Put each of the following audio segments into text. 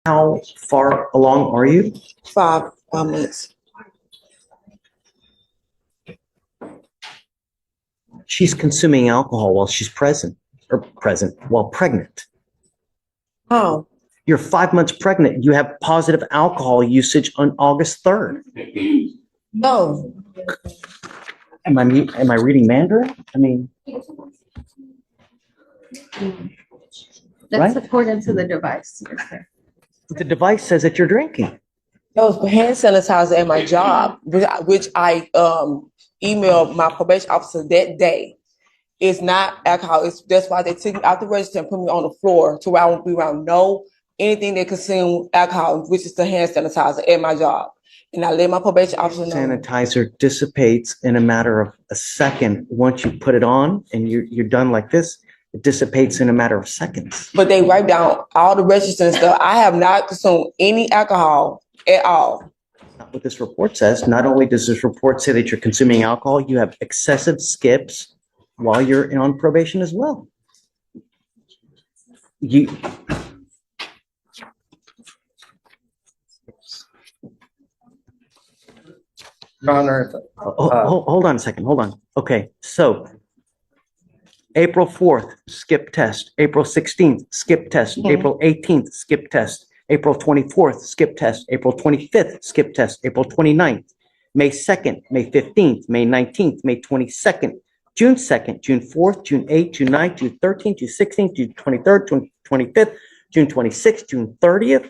How far along are you? 5 minutes. She's consuming alcohol while she's while pregnant. How? You're 5 months pregnant. You have positive alcohol usage on August 3rd. No. Am I reading Mandarin? I mean, That's right? according to the device. The device says that you're drinking. That was hand sanitizer at my job, which I emailed my probation officer that day. It's not alcohol. That's why they took me out the register and put me on the floor to where I won't be around anything that consume alcohol, which is the hand sanitizer at my job. And I let my probation officer know. Sanitizer dissipates in a matter of a second. Once you put it on and you're done like this, it dissipates in a matter of seconds. But they write down all the registers and stuff. I have not consumed any alcohol at all. Not what this report says. Not only does this report say that you're consuming alcohol, you have excessive skips while you're on probation as well. Your Honor, hold on a second. Hold on. Okay, so April 4th, skip test. April 16th, skip test. April 18th, skip test. April 24th, skip test. April 25th, skip test. April 29th, May 2nd, May 15th, May 19th, May 22nd, June 2nd, June 4th, June 8th, June 9th, June 13th, June 16th, June 23rd, June 25th, June 26th, June 30th,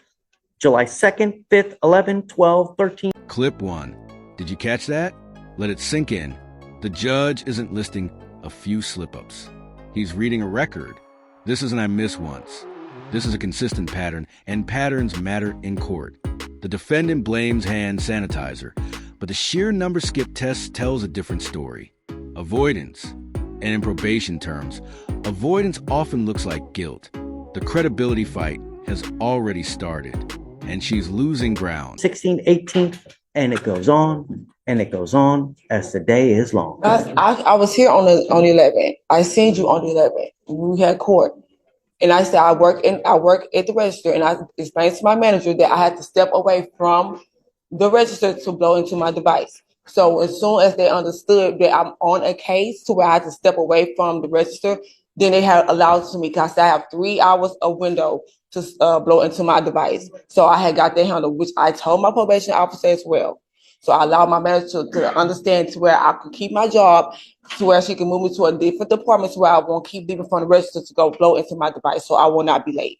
July 2nd, 5th, 11th, 12th, 13th. Clip 1. Did you catch that? Let it sink in. The judge isn't listing a few slip-ups. He's reading a record. This isn't I miss once. This is a consistent pattern, and patterns matter in court. The defendant blames hand sanitizer, but the sheer number skip test tells a different story. Avoidance. And in probation terms, avoidance often looks like guilt. The credibility fight has already started, and she's losing ground. 16th, 18th, and it goes on, and it goes on as the day is long. I was here on the 11th. I seen you on the 11th. We had court. And I said, I work at the register, and I explained to my manager that I had to step away from the register to blow into my device. So as soon as they understood that I'm on a case to where I had to step away from the register, then they had allowed to me, because I have 3 hours of window to blow into my device. So I had got that handled, which I told my probation officer as well. So I allowed my manager to understand to where I could keep my job, to where she can move me to a different department, to where I won't keep leaving from the register to go blow into my device, so I will not be late.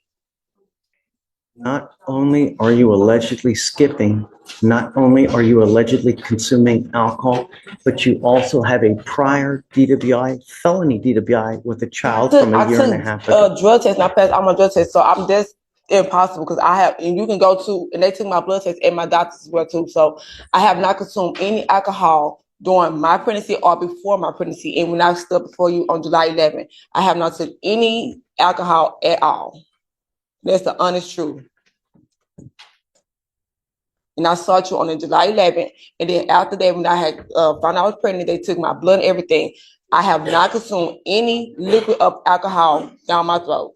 Not only are you allegedly skipping, not only are you allegedly consuming alcohol, but you also have a prior DWI, felony DWI with a child from a year and a half ago. Drug test, not passed. I'm on drug test, so I'm just impossible, because I have, and you can go to, and they took my blood test at my doctor's as well too. So I have not consumed any alcohol during my pregnancy or before my pregnancy. And when I stood before you on July 11th, I have not took any alcohol at all. That's the honest truth. And I saw you on the July 11th. And then after that, when I had found out I was pregnant, they took my blood and everything. I have not consumed any liquid of alcohol down my throat.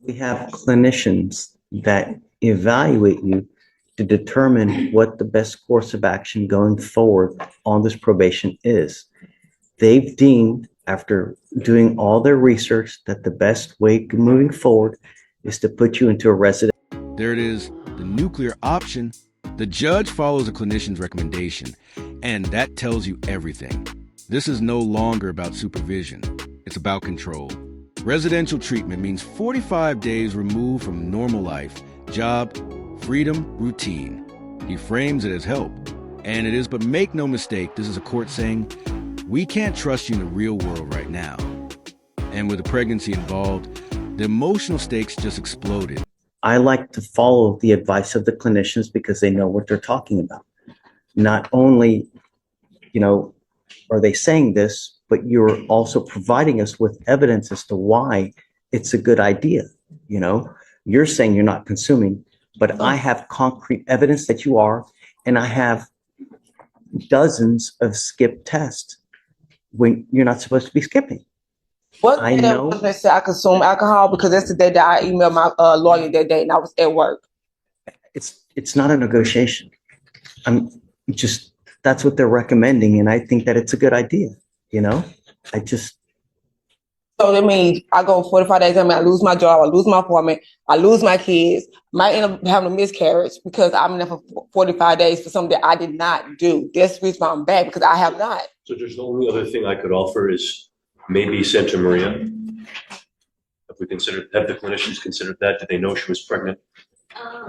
We have clinicians that evaluate you to determine what the best course of action going forward on this probation is. They've deemed, after doing all their research, that the best way moving forward is to put you into a resident. There it is, the nuclear option. The judge follows a clinician's recommendation, and that tells you everything. This is no longer about supervision. It's about control. Residential treatment means 45 days removed from normal life, job, freedom, routine. He frames it as help, and it is, but make no mistake, this is a court saying, we can't trust you in the real world right now. And with a pregnancy involved, the emotional stakes just exploded. I like to follow the advice of the clinicians because they know what they're talking about. Not only, are they saying this, but you're also providing us with evidence as to why it's a good idea. You're saying you're not consuming, but I have concrete evidence that you are, and I have dozens of skip tests when you're not supposed to be skipping. What I know. They said I consume alcohol, because that's the day that I emailed my lawyer that day, and I was at work. It's not a negotiation. I'm just, that's what they're recommending. And I think that it's a good idea. You know, So that means I go 45 days, I mean, I lose my job, I lose my apartment, I lose my kids, might end up having a miscarriage because I'm in there for 45 days for something that I did not do. That's the reason why I'm back, because I have not. So just the only other thing I could offer is maybe Santa Maria. Have the clinicians considered that? Did they know she was pregnant? My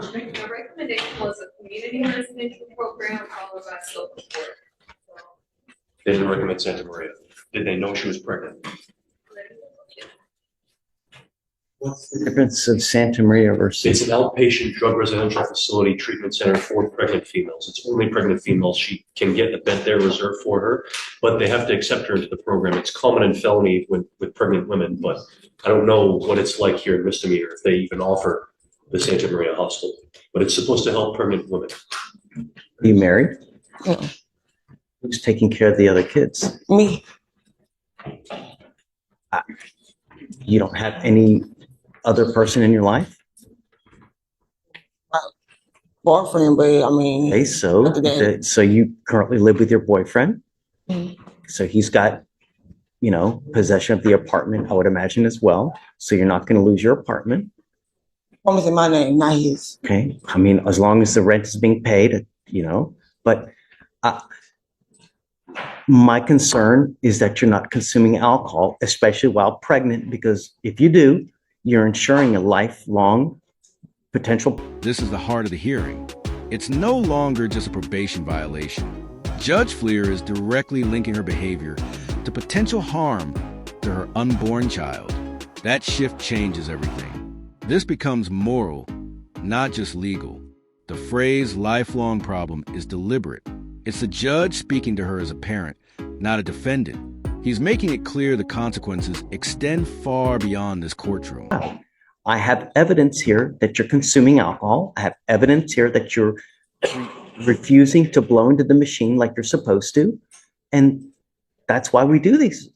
recommendation was a community residential program followed by social support. They didn't recommend Santa Maria. Did they know she was pregnant? What's the difference of Santa Maria versus? It's an outpatient drug residential facility treatment center for pregnant females. It's only pregnant females. She can get a bed there reserved for her, but they have to accept her into the program. It's common in felony with pregnant women, but I don't know what it's like here in misdemeanor if they even offer the Santa Maria Hospital. But it's supposed to help pregnant women. Are you married? No. Who's taking care of the other kids? Me. You don't have any other person in your life? Boyfriend, but I mean. Okay, so you currently live with your boyfriend. Mm-hmm. So he's got, you know, possession of the apartment, I would imagine as well. So you're not going to lose your apartment. Almost in my name, not his. Okay. I mean, as long as the rent is being paid, you know, but my concern is that you're not consuming alcohol, especially while pregnant, because if you do, you're ensuring a lifelong potential. This is the heart of the hearing. It's no longer just a probation violation. Judge Fleer is directly linking her behavior to potential harm to her unborn child. That shift changes everything. This becomes moral, not just legal. The phrase lifelong problem is deliberate. It's the judge speaking to her as a parent, not a defendant. He's making it clear the consequences extend far beyond this courtroom. I have evidence here that you're consuming alcohol. I have evidence here that you're refusing to blow into the machine like you're supposed to. And that's why we do these.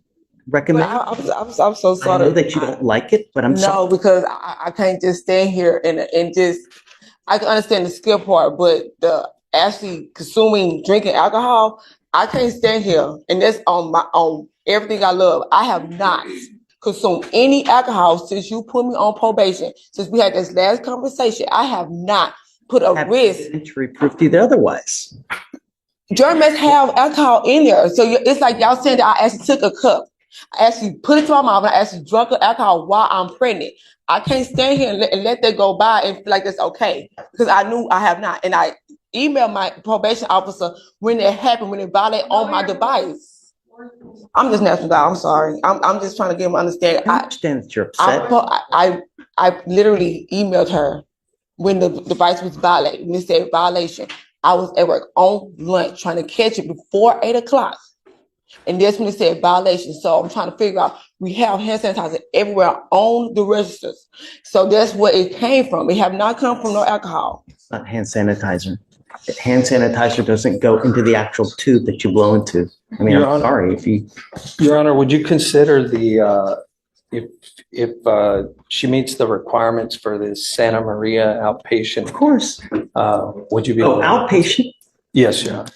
Recommend. I'm so sorry. I know that you don't like it, but I'm sorry. No, because I can't just stand here and just, I can understand the skill part, but the actually drinking alcohol, I can't stand here. And that's on everything I love. I have not consumed any alcohol since you put me on probation. Since we had this last conversation, I have not put a risk. To prove to you otherwise. Jeremy must have alcohol in there. So it's like y'all saying that I actually took a cup. I actually put it to my mouth and I actually drunk alcohol while I'm pregnant. I can't stand here and let that go by and feel like that's okay. Because I knew I have not. And I emailed my probation officer when it happened, when it violated on my device. I'm just national guy. I'm sorry. I'm just trying to get him to understand. I understand that you're upset. I literally emailed her when the device was violated. When it said violation. I was at work on lunch trying to catch it before 8 o'clock. And that's when it said violation. So I'm trying to figure out, we have hand sanitizer everywhere on the registers. So that's where it came from. It have not come from no alcohol. It's not hand sanitizer. Hand sanitizer doesn't go into the actual tube that you blow into. I mean, I'm sorry if you. Your Honor, would you consider the, if she meets the requirements for this Santa Maria outpatient? Of course. Would you be able to? Outpatient? Yes, Your Honor.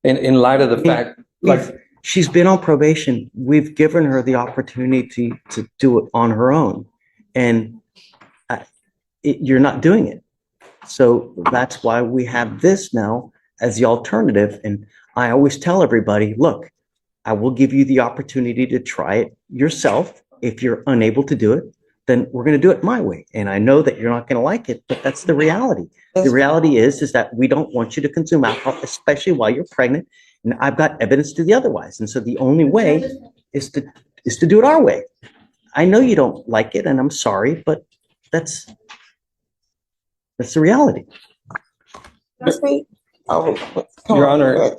In light of the fact, like she's been on probation, we've given her the opportunity to do it on her own, and you're not doing it. So that's why we have this now as the alternative. And I always tell everybody, look, I will give you the opportunity to try it yourself. If you're unable to do it, then we're going to do it my way. And I know that you're not going to like it, but that's the reality. The reality is that we don't want you to consume alcohol, especially while you're pregnant. And I've got evidence to the otherwise. And so the only way is to do it our way. I know you don't like it, and I'm sorry, but that's the reality. Your Honor,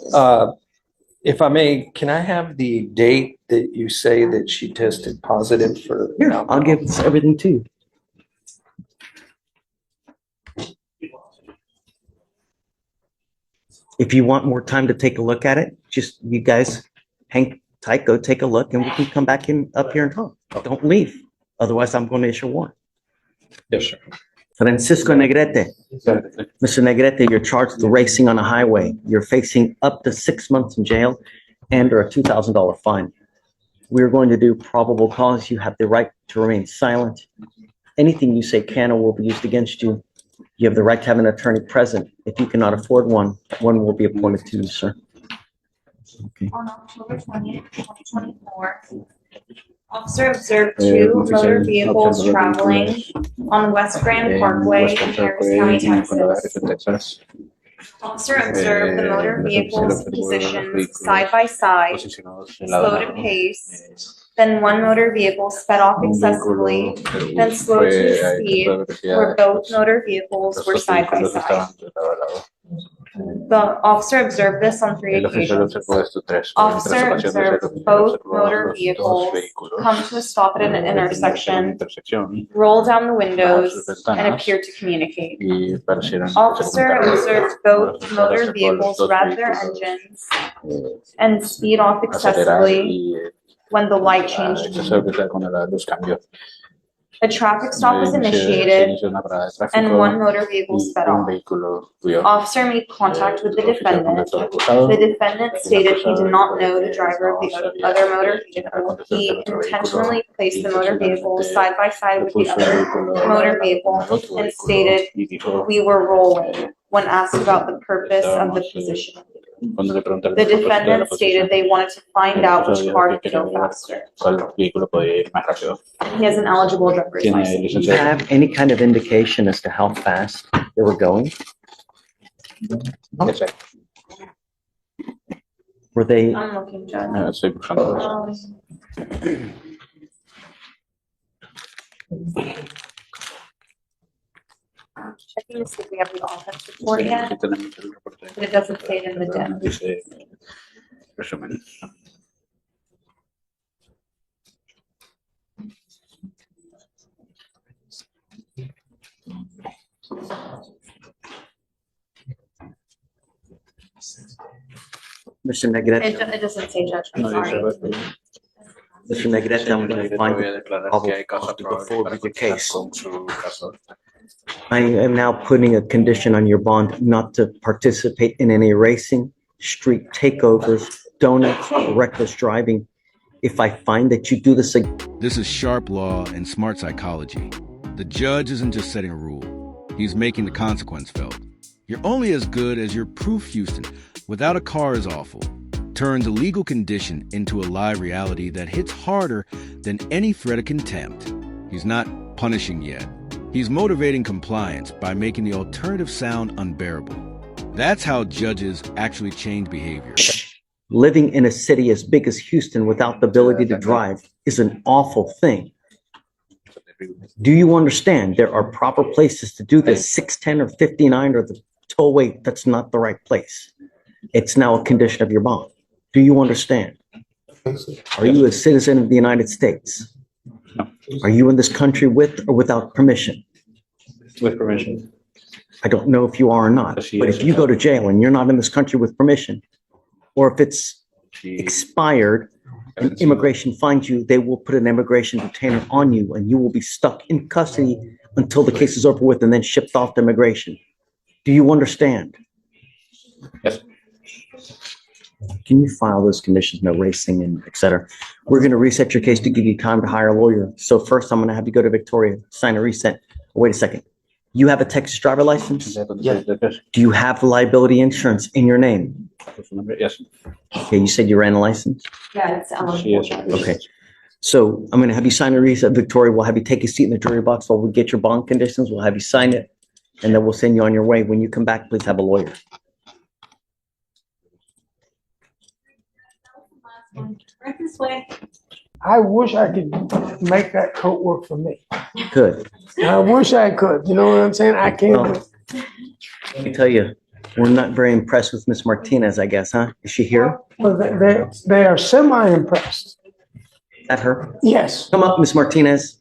if I may, can I have the date that you say that she tested positive for? Here, I'll give everything to you. If you want more time to take a look at it, just you guys hang tight, go take a look, and we can come back up here and talk. Don't leave. Otherwise, I'm going to issue a warrant. Yes, sir. Francisco Negrete. Mr. Negrete, you're charged with racing on a highway. You're facing up to 6 months in jail and or a $2,000 fine. We're going to do probable cause. You have the right to remain silent. Anything you say can or will be used against you. You have the right to have an attorney present. If you cannot afford one, one will be appointed to you, sir. Okay. On October 20th, 2024, officer observed two motor vehicles traveling on West Grand Parkway in Harris County, Texas. Officer observed the motor vehicles positioned side by side, slowed at pace, then one motor vehicle sped off excessively, then slowed to a speed where both motor vehicles were side by side. The officer observed this on 3 occasions. Officer observed both motor vehicles come to a stop at an intersection, roll down the windows, and appear to communicate. Officer observed both motor vehicles rev their engines and speed off excessively when the light changed. A traffic stop was initiated and one motor vehicle sped off. Officer made contact with the defendant. The defendant stated he did not know the driver of the other motor vehicle. He intentionally placed the motor vehicle side by side with the other motor vehicle and stated we were rolling when asked about the purpose of the position. The defendant stated they wanted to find out which car could go faster. He has an eligible driver's license. Do you have any kind of indication as to how fast they were going? Were they? I'm looking, Judge. Checking to see if we have the offense report yet, but it doesn't say it in the DIM. Mr. Negrete, It doesn't say, Judge, I'm sorry. Mr. Negrete, I'm going to find you probable cause to go forward with your case. I am now putting a condition on your bond not to participate in any racing, street takeovers, donuts, reckless driving. If I find that you do this again. This is sharp law and smart psychology. The judge isn't just setting a rule. He's making the consequence felt. You're only as good as your proof, Houston. Without a car is awful. Turns a legal condition into a live reality that hits harder than any threat of contempt. He's not punishing yet. He's motivating compliance by making the alternative sound unbearable. That's how judges actually change behavior. Living in a city as big as Houston without the ability to drive is an awful thing. Do you understand there are proper places to do this? 610 or 59 or the tollway, that's not the right place. It's now a condition of your bond. Do you understand? Are you a citizen of the United States? Are you in this country with or without permission? With permission. I don't know if you are or not, but if you go to jail and you're not in this country with permission, or if it's expired and immigration finds you, they will put an immigration detainer on you and you will be stuck in custody until the case is over with and then shipped off to immigration. Do you understand? Yes. Can you file those conditions, no racing and et cetera? We're going to reset your case to give you time to hire a lawyer. So first, I'm going to have you go to Victoria, sign a reset. Wait a second. You have a Texas driver license? Yes. Do you have liability insurance in your name? Yes. Okay, you said you ran a license? Yeah, it's eligible. Okay. So I'm going to have you sign a reset. Victoria, we'll have you take a seat in the jury box while we get your bond conditions. We'll have you sign it, and then we'll send you on your way. When you come back, please have a lawyer. Right this way. I wish I could make that coat work for me. Good. I wish I could. You know what I'm saying? I can't. Well, let me tell you, we're not very impressed with Miss Martinez, I guess, huh? Is she here? Well, they are semi-impressed. At her? Yes. Come up, Miss Martinez.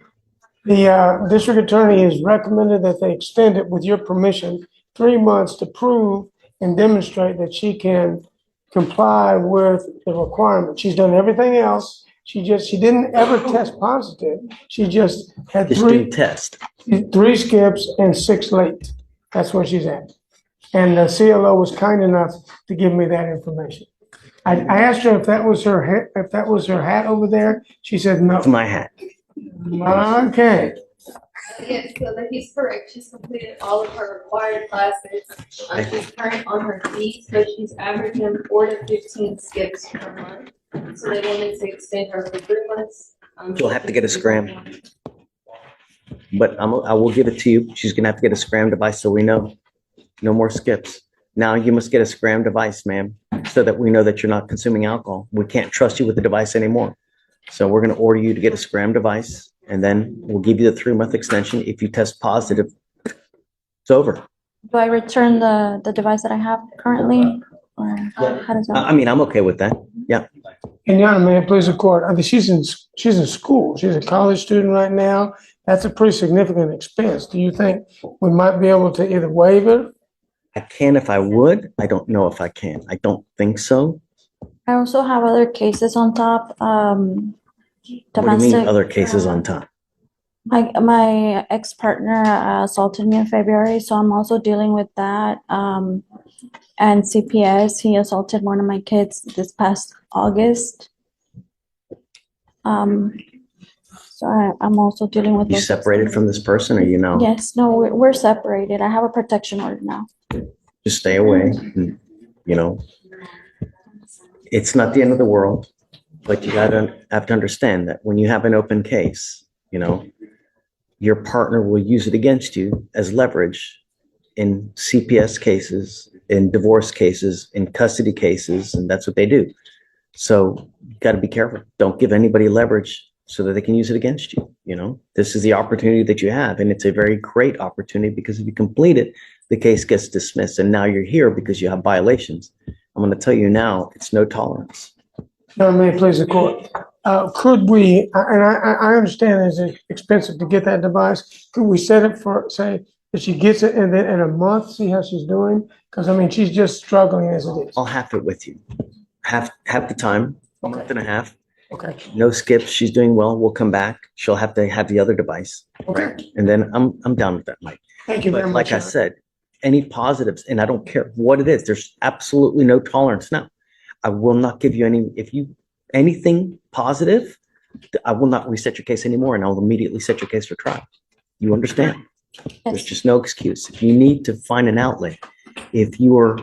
The district attorney has recommended that they extend it, with your permission, 3 months to prove and demonstrate that she can comply with the requirement. She's done everything else. She didn't ever test positive. She just had Just didn't test. 3 skips and 6 late. That's where she's at. And the CLO was kind enough to give me that information. I asked her if that was her hat over there. She said no. It's my hat. Okay. Yes, so that he's correct. She's completed all of her required classes. She's current on her fees, so she's averaging 4 to 15 skips per month. So they wanted to extend her for 3 months. She'll have to get a scram. But I will give it to you. She's gonna have to get a scram device so we know. No more skips. Now you must get a scram device, ma'am, so that we know that you're not consuming alcohol. We can't trust you with the device anymore. So we're gonna order you to get a scram device, and then we'll give you the 3-month extension. If you test positive, it's over. Do I return the device that I have currently? Or how does that? I mean, I'm okay with that. Yeah. And Your Honor, may it please the court, I mean, she's in school. She's a college student right now. That's a pretty significant expense. Do you think we might be able to either waive it? I can if I would. I don't know if I can. I don't think so. I also have other cases on top. What do you mean Domestic. other cases on top? My ex-partner assaulted me in February, so I'm also dealing with that. And CPS, he assaulted one of my kids this past August. So I'm also dealing with You those. separated from this person, or you know? Yes, no, we're separated. I have a protection order now. Just stay away. And, you know, it's not the end of the world, but you have to understand that when you have an open case, you know, your partner will use it against you as leverage in CPS cases, in divorce cases, in custody cases, and that's what they do. So you got to be careful. Don't give anybody leverage so that they can use it against you. You know, this is the opportunity that you have, and it's a very great opportunity because if you complete it, the case gets dismissed, and now you're here because you have violations. I'm going to tell you now, it's no tolerance. Your Honor, may it please the court. Could we, and I understand it's expensive to get that device. Could we set it for, say, that she gets it and then in a month, see how she's doing? Because I mean, she's just struggling as it is. I'll have it with you. Half the time, a month and a half. Okay. No skips. She's doing well. We'll come back. She'll have to have the other device. Okay. And then I'm down with that, Mike. Thank you very But much. like I Your Honor. said, any positives, and I don't care what it is, there's absolutely no tolerance now. I will not give you anything positive, I will not reset your case anymore, and I'll immediately set your case for trial. You understand? There's just no excuse. If you need to find an outlet, if you are,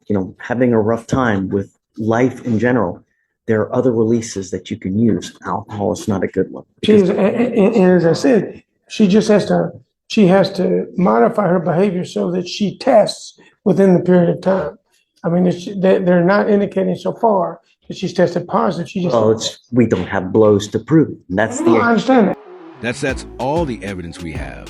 you know, having a rough time with life in general, there are other releases that you can use. Alcohol is not a good one. And as I said, she has to modify her behavior so that she tests within the period of time. I mean, they're not indicating so far that she's tested positive. She just. We don't have blows to prove it. And that's I understand that. That's all the evidence we have.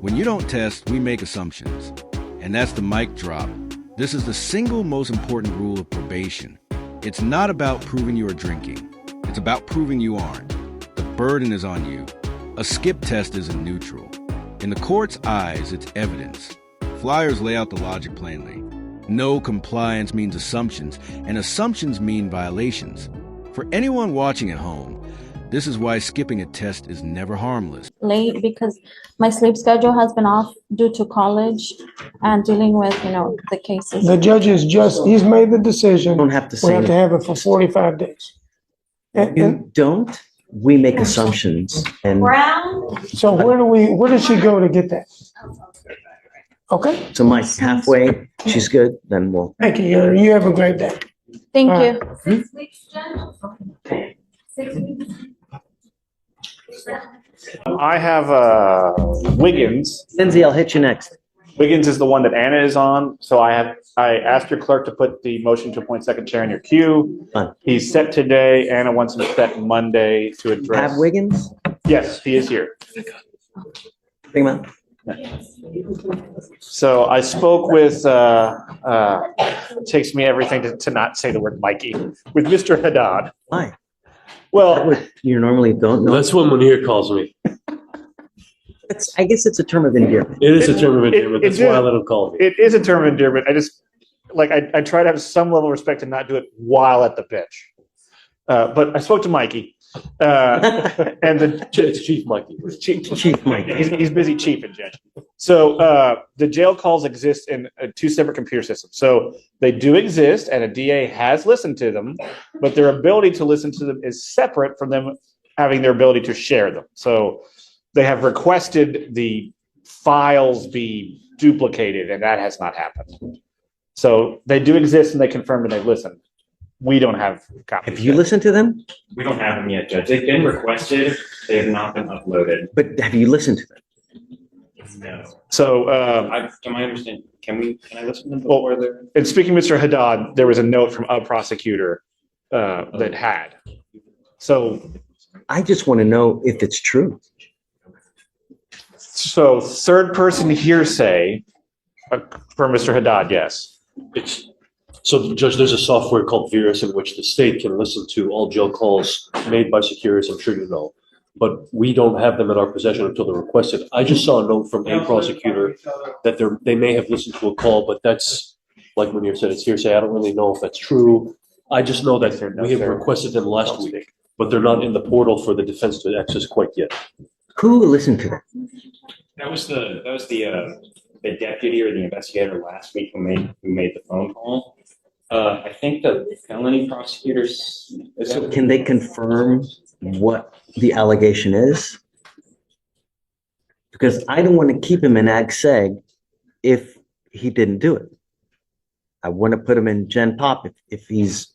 When you don't test, we make assumptions. And that's the mic drop. This is the single most important rule of probation. It's not about proving you are drinking. It's about proving you aren't. The burden is on you. A skip test isn't neutral. In the court's eyes, it's evidence. Flyers lay out the logic plainly. No compliance means assumptions, and assumptions mean violations. For anyone watching at home, this is why skipping a test is never harmless. Late because my sleep schedule has been off due to college and dealing with, you know, the cases. The judge he's made the decision. You don't have to We say have to have it for 45 days. You don't. We make assumptions. And So where does she go to get that? Okay. so Mike, halfway, she's good, then we'll. Thank you. You have a great day. Thank All you. 6 weeks, Jen? 6 weeks? I have Wiggins. Lindsay, I'll hit you next. Wiggins is the one that Anna is on. So I asked your clerk to put the motion to appoint second chair in your queue. Fine. He's set today. Anna wants him set Monday to address. Have Wiggins? Yes, he is here. Bring him out. So I spoke with, it takes me everything to not say the word Mikey, with Mr. Haddad. Why? Well, You normally don't know. That's what Munir calls me. I guess it's a term of endearment. It is a term of endearment. That's why I let him call me. it is a term of endearment. I just, like, I try to have some level of respect and not do it while at the bench. But I spoke to Mikey. And the It's Chief Mikey. Chief Mike. he's busy chiefing, Judge. So the jail calls exist in two separate computer systems. So they do exist, and a DA has listened to them, but their ability to listen to them is separate from them having their ability to share them. So they have requested the files be duplicated, and that has not happened. So they do exist, and they confirmed and they've listened. We don't have copies. Have you listened to them? We don't have them yet, Judge. They've been requested. They have not been uploaded. But have you listened to them? No. So, To my understanding, can I listen to them before they're? and speaking of Mr. Haddad, there was a note from a prosecutor that had. So, I just want to know if it's true. so third person hearsay for Mr. Haddad, yes. So, Judge, there's a software called Virus in which the state can listen to all jail calls made by securities, I'm sure you know. But we don't have them in our possession until they're requested. I just saw a note from a prosecutor that they may have listened to a call, but that's, like when you said, it's hearsay. I don't really know if that's true. I just know that we have requested them last week, but they're not in the portal for the defense to access quite yet. Who listened to them? That was the deputy or the investigator last week who made the phone call. I think the felony prosecutors. So can they confirm what the allegation is? Because I don't want to keep him in ag seg if he didn't do it. I want to put him in Gen Pop if he's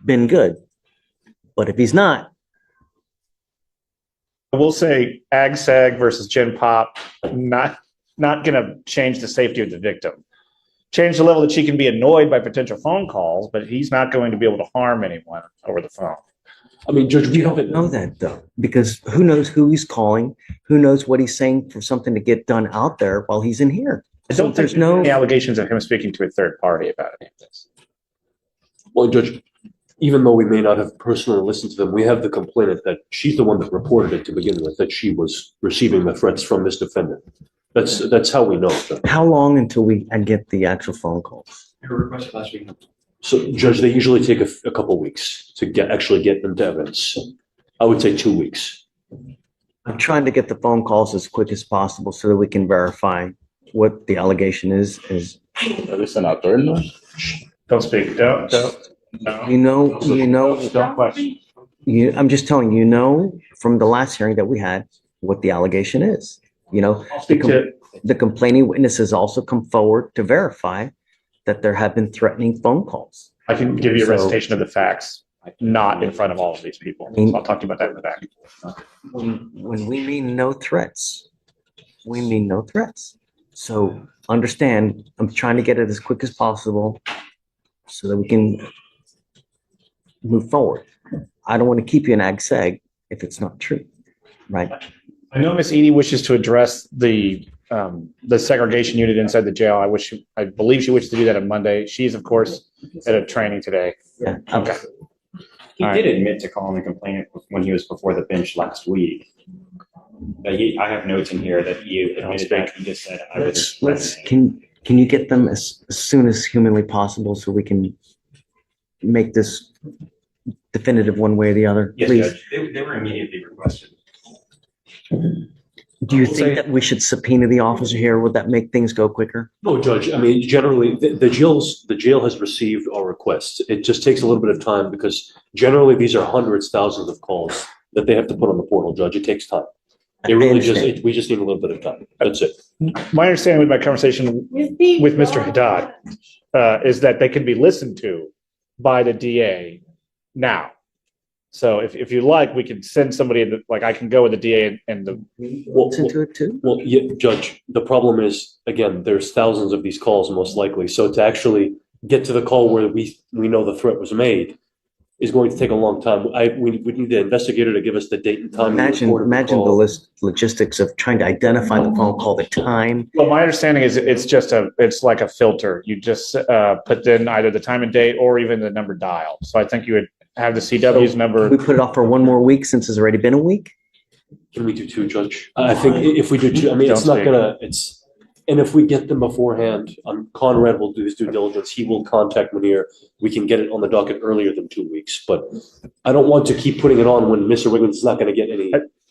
been good. But if he's not, I will say Ag Sag versus Gen Pop, not going to change the safety of the victim. Change the level that she can be annoyed by potential phone calls, but he's not going to be able to harm anyone over the phone. I mean, Judge, you don't know that though, because who knows who he's calling, who knows what he's saying for something to get done out there while he's in here. I don't think there's any allegations of him speaking to a third party about any of this. Well, Judge, even though we may not have personally listened to them, we have the complainant that she's the one that reported it to begin with, that she was receiving the threats from this defendant. That's how we know. Judge. How long until I get the actual phone calls? Her request last week. So, Judge, they usually take a couple weeks to actually get them to evidence. I would say 2 weeks. I'm trying to get the phone calls as quick as possible so that we can verify what the allegation is. Don't speak. Don't. Don't question. I'm just telling you, from the last hearing that we had, what the allegation is. The complaining witnesses also come forward to verify that there have been threatening phone calls. I can give you a recitation of the facts, not in front of all of these people. So I'll talk to you about that in the back. When we mean no threats, we mean no threats. So understand, I'm trying to get it as quick as possible so that we can move forward. I don't want to keep you in ag seg if it's not true, right? I know Miss Edie wishes to address the segregation unit inside the jail. I believe she wishes to do that on Monday. She's of course at a training today. Yeah. Okay. He did admit to calling the complainant when he was before the bench last week. I have notes in here that he admitted that. He just said, "I was." Can you get them as soon as humanly possible so we can make this definitive one way or the other, Yes, please? Judge. They were immediately requested. Do you think that we should subpoena the officer here? Would that make things go quicker? No, Judge. I mean, generally, the jail has received our requests. It just takes a little bit of time because generally these are hundreds, thousands of calls that they have to put on the portal, Judge. It takes time. We just need a little bit of time. That's it. My understanding with my conversation with Mr. Haddad is that they can be listened to by the DA now. So if you like, we can send somebody in I can go with the DA and listen to it too. Well, yeah, Judge, the problem is, again, there's thousands of these calls most likely. So to actually get to the call where we know the threat was made is going to take a long time. We need the investigator to give us the date and time. Imagine the logistics of trying to identify the phone call, the time. Well, my understanding is it's like a filter. You just put in either the time and date or even the number dialed. So I think you would have the CW's number. We put it off for one more week since it's already been a week. Can we do two, Judge? I think if we do two, I mean, it's not gonna. And if we get them beforehand, Conrad will do his due diligence. He will contact Munir. We can get it on the docket earlier than 2 weeks. But I don't want to keep putting it on when Mr. Wiggins is not going to get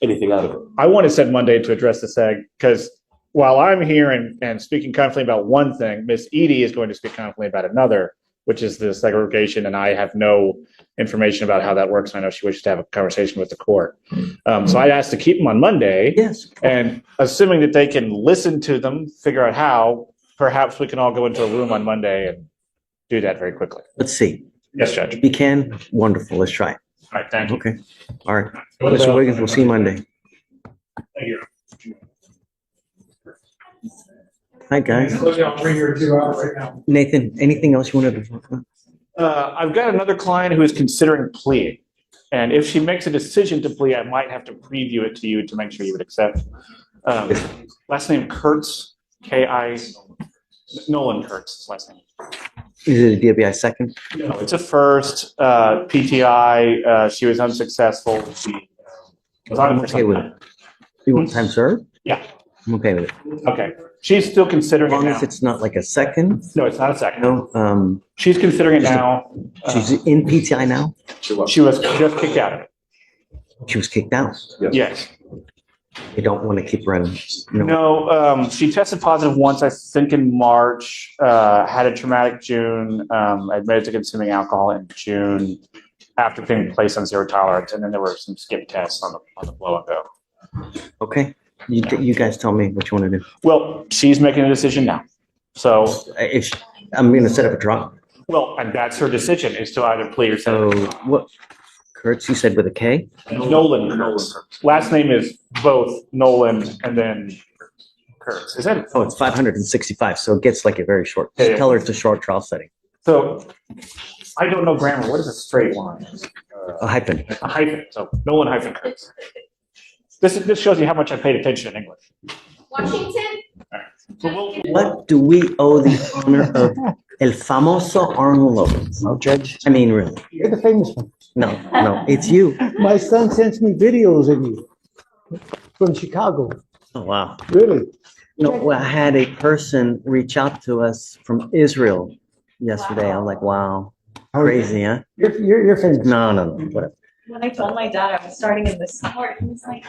anything out of it. I want to set Monday to address the SEG because while I'm here and speaking confidently about one thing, Miss Edie is going to speak confidently about another, which is the segregation, and I have no information about how that works. I know she wishes to have a conversation with the court. So I asked to keep them on Monday. Yes. And assuming that they can listen to them, figure out how, perhaps we can all go into a room on Monday and do that very quickly. Let's see. Yes, Judge. If you can, wonderful. Let's try it. All right, thank you. Okay. All right. Mr. Wiggins, we'll see you Monday. Thank you. Hi, guys. Nathan, anything else you wanted to talk about? I've got another client who is considering pleading. And if she makes a decision to plea, I might have to preview it to you to make sure you would accept. Last name Kurtz, Nolan Kurtz, his last name. Is it a DBI second? No, it's a first. PTI, she was unsuccessful. She was on I'm it for okay some with time. it. You want time served? Yeah. I'm okay with it. Okay. She's still considering As it long now. as it's not like a second. No, it's not a second. No, She's considering it now. she's in PTI now. She was just kicked out of it. She was kicked out. Yes. They don't want to keep running. No, she tested positive once, I think in March, had a traumatic June, admitted to consuming alcohol in June after being placed on zero tolerance. And then there were some skip tests on the blow and go. Okay. You guys tell me what you want to do. Well, she's making a decision now. So If I'm going to set up a trial. well, and that's her decision is to either plea or So settle. what? Kurtz, you said with a K? Nolan Kurtz. Last name is both Nolan and then Kurtz. Is that? Oh, it's 565. So it gets like a very short. Yeah, yeah. Tell her it's a short trial setting. So I don't know grammar. What is a straight line? A hyphen. A hyphen. So Nolan hyphen Kurtz. This shows you how much I paid attention in English. Washington? So What do we owe the honor of El Famoso Arnold Lopez? No, Judge. I mean, really? You're the famous one. No, it's you. My son sends me videos of you from Chicago. Oh, wow. Really? No, I had a person reach out to us from Israel yesterday. I was like, wow, crazy, huh? You're famous. No, whatever. When I told my dad I was starting in this sport, he was like,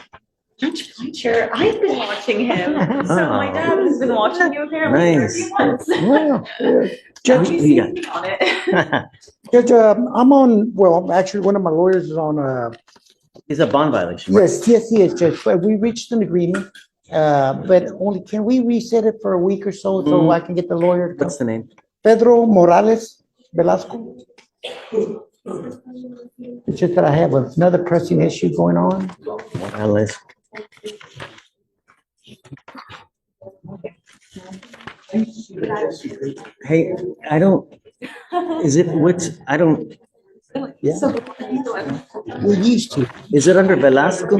Judge Fletcher, I've been watching him. So my dad has been watching you apparently for a few months. Yeah. Judge, He's seen me on it. Judge, I'm on, well, actually, one of my lawyers is on, It's a bond violation. Right? yes, Judge, but we reached an agreement. But only, can we reset it for a week or so I can get the lawyer to come? What's the name? Pedro Morales Velasco. It's just that I have another pressing issue going on. Morales. Hey, I don't, is it, I don't, Yeah, So, we used to. is it under Velasco?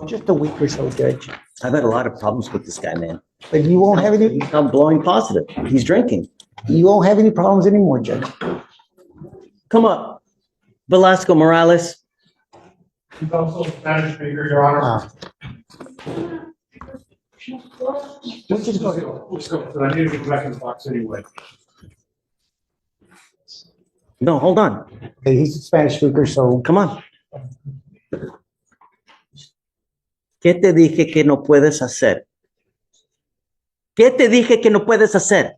Just a week or so, Judge. I've had a lot of problems with this guy, man. But you won't have any, He's not blowing positive. He's drinking. you won't have any problems anymore, Judge. Come up. Velasco Morales. He's also a Spanish speaker, Your Honor. Let's just go. Let's go, but I need to get back in the box anyway. No, hold on. Hey, he's a Spanish speaker, so Come on. ¿Qué te dije que no puedes hacer? ¿Qué te dije que no puedes hacer?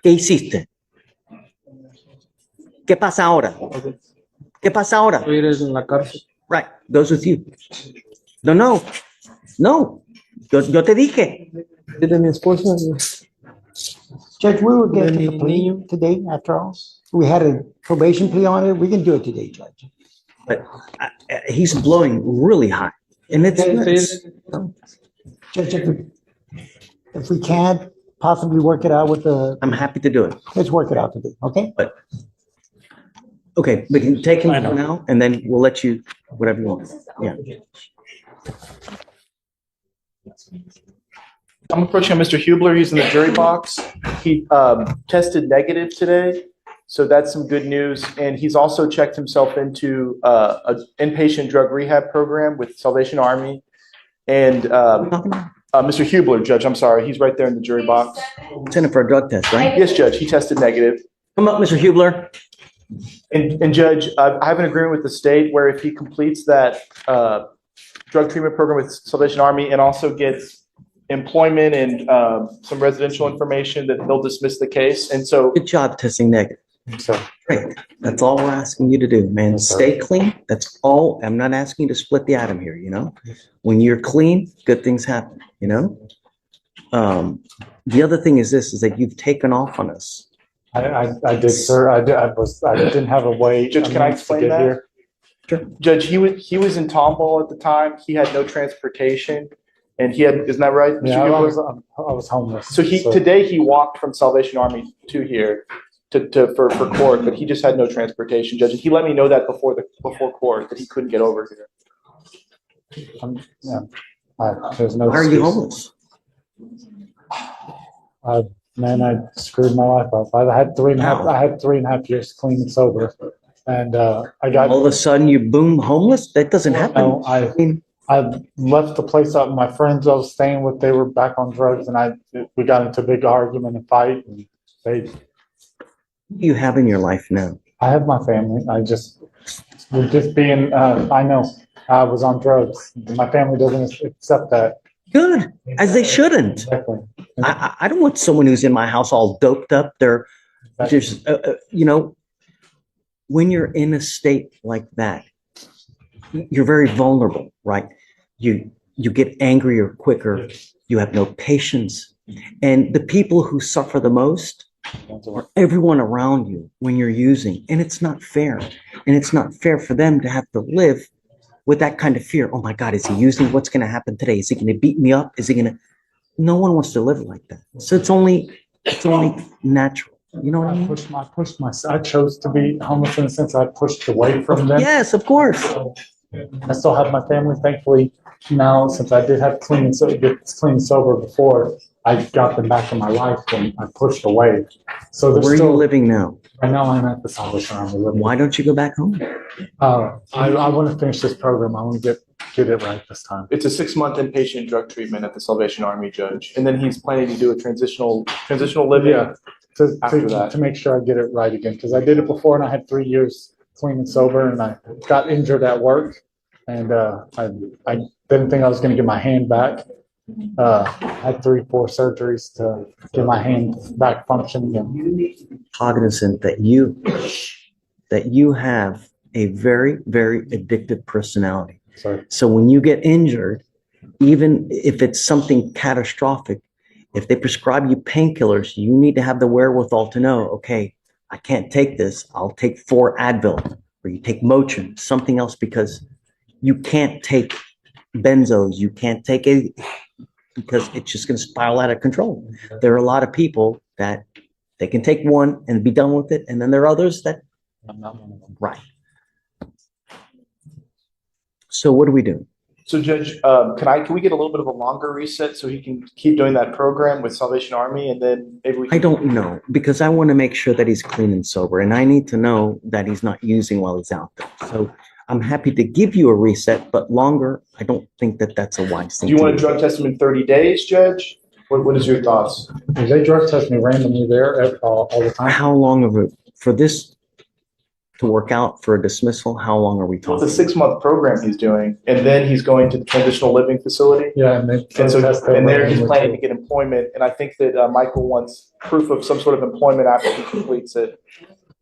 ¿Qué hiciste? ¿Qué pasa ahora? ¿Qué pasa ahora? en la cárcel. Right, goes with you. No. Yo te dije. ¿De mi esposa? Judge, we were getting the plea today, after all. We had a probation plea on it. We can do it today, Judge. But he's blowing really high. And it's Judge, if we can't possibly work it out with the, I'm happy to do it. let's work it out today, okay? But, okay, we can take him for now, and then we'll let you, whatever you want. Yeah. I'm approaching Mr. Hubler. He's in the jury box. He tested negative today, so that's some good news. And he's also checked himself into an inpatient drug rehab program with Salvation Army. And Mr. Hubler, Judge, I'm sorry, he's right there in the jury box. Sent him for a drug test, right? Yes, Judge, he tested negative. Come up, Mr. Hubler. And Judge, I have an agreement with the state where if he completes that drug treatment program with Salvation Army and also gets employment and some residential information, that they'll dismiss the case. And so, good job testing negative. So great. That's all we're asking you to do, man. Stay clean. That's all. I'm not asking you to split the atom here. You know, when you're clean, good things happen. You know. The other thing is this: is that you've taken off on us. I did, sir. I didn't have a way. Judge, can I explain that? Here. Sure. Judge, he was in Tomball at the time. He had no transportation. And he had, isn't that right? Mr. Yeah, I Hubler? was homeless. So today he walked from Salvation Army to here for court, but he just had no transportation, Judge. And he let me know that before court that he couldn't get over here. There's no. Why are you homeless? Man, I screwed my life up. I had 3.5 years clean and sober, and I got all of a sudden you boom homeless. That doesn't happen. No, I left the place up. My friends I was staying with, they were back on drugs, and we got into a big argument and fight. And what do you have in your life now? I have my family. I know I was on drugs. My family doesn't accept that. Good, as they shouldn't. Exactly. I don't want someone who's in my house all doped up. They're just, you know, when you're in a state like that, you're very vulnerable, right? You get angrier quicker. You have no patience. And the people who suffer the most are everyone around you when you're using. And it's not fair. And it's not fair for them to have to live with that kind of fear. Oh my God, is he using? What's going to happen today? Is he going to beat me up? Is he going to? No one wants to live like that. So it's only natural. You know what I mean? I chose to be homeless in a sense. I pushed away from them. Yes, of course. I still have my family, thankfully. Now, since I did have clean and sober before, I got them back in my life and I pushed away. So where are you living now? Right now, I'm at the Salvation Army. Why don't you go back home? I want to finish this program. I want to get it right this time. It's a 6-month inpatient drug treatment at the Salvation Army, Judge. And then he's planning to do a transitional living after that. To make sure I get it right again. Because I did it before and I had 3 years clean and sober, and I got injured at work. And I didn't think I was going to get my hand back. I had 3-4 surgeries to get my hand back functioning again. Cognizant that you have a very, very addictive personality. Sorry. So when you get injured, even if it's something catastrophic, if they prescribe you painkillers, you need to have the wherewithal to know, okay, I can't take this. I'll take 4 Advil, or you take Motrin, something else, because you can't take benzos. You can't take it because it's just going to spiral out of control. There are a lot of people that they can take one and be done with it. And then there are others that, I'm not one of them. right. So what do we do? So Judge, can we get a little bit of a longer reset so he can keep doing that program with Salvation Army, and then maybe we can... I don't know, because I want to make sure that he's clean and sober, and I need to know that he's not using while he's out there. So I'm happy to give you a reset, but longer, I don't think that that's a wise thing. Do you want to drug test him in 30 days, Judge? What is your thoughts? They drug test me randomly there all the time. How long of it for this to work out for a dismissal? How long are we talking? It's a 6-month program he's doing, and then he's going to the transitional living facility. Yeah, and there he's planning to get employment. And I think that Michael wants proof of some sort of employment after he completes it.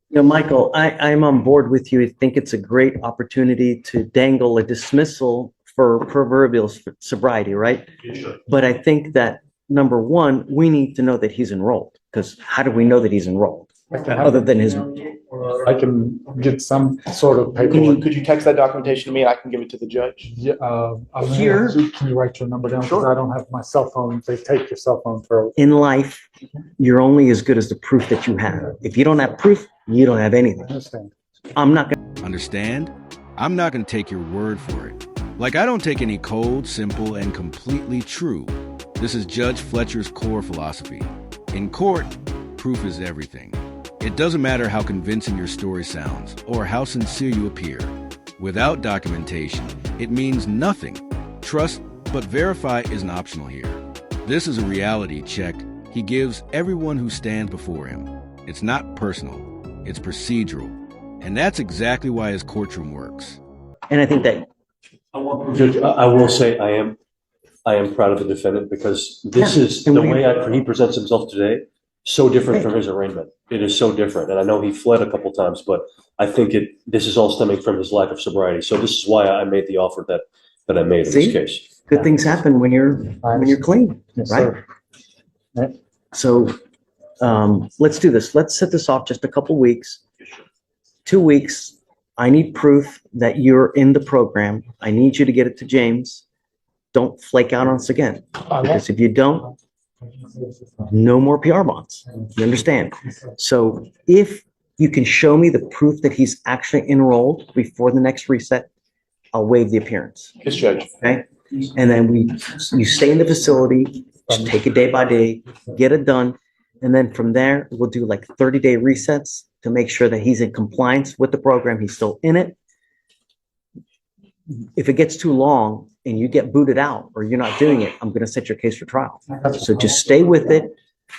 You know, Michael, I'm on board with you. I think it's a great opportunity to dangle a dismissal for proverbial sobriety, right? Sure. But I think that, number one, we need to know that he's enrolled, because how do we know that he's enrolled? Other than his... I can get some sort of paperwork. Could you text that documentation to me and I can give it to the judge? Yeah, Here. Can you write your number down? Sure. Because I don't have my cell phone. They take your cell phone for... In life, you're only as good as the proof that you have. If you don't have proof, you don't have anything. I understand. I'm not going Understand? I'm not going to take your word for it. Like, I don't take any cold, simple, and completely true. This is Judge Fletcher's core philosophy. In court, proof is everything. It doesn't matter how convincing your story sounds or how sincere you appear. Without documentation, it means nothing. Trust but verify isn't optional here. This is a reality check he gives everyone who stands before him. It's not personal, it's procedural. And that's exactly why his courtroom works. And I think that Judge, I will say I am proud of the defendant because this is the way he presents himself today. So different from his arraignment. It is so different. And I know he fled a couple times, but I think this is all stemming from his lack of sobriety. So this is why I made the offer that I made in this case. Good things happen when you're clean, right? So let's do this. Let's set this off just a couple weeks. 2 weeks. I need proof that you're in the program. I need you to get it to James. Don't flake out on us again. Because if you don't, no more PR bonds. You understand? So if you can show me the proof that he's actually enrolled before the next reset, I'll waive the appearance. Yes, Judge. Okay? And then you stay in the facility, just take it day by day, get it done. And then from there, we'll do like 30-day resets to make sure that he's in compliance with the program. He's still in it. If it gets too long and you get booted out or you're not doing it, I'm going to set your case for trial. So just stay with it.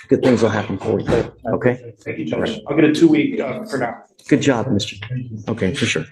Good things will happen for you. Okay? Thank you, Judge. I'll get a 2 week for now. Good job, Mr. Okay, for sure.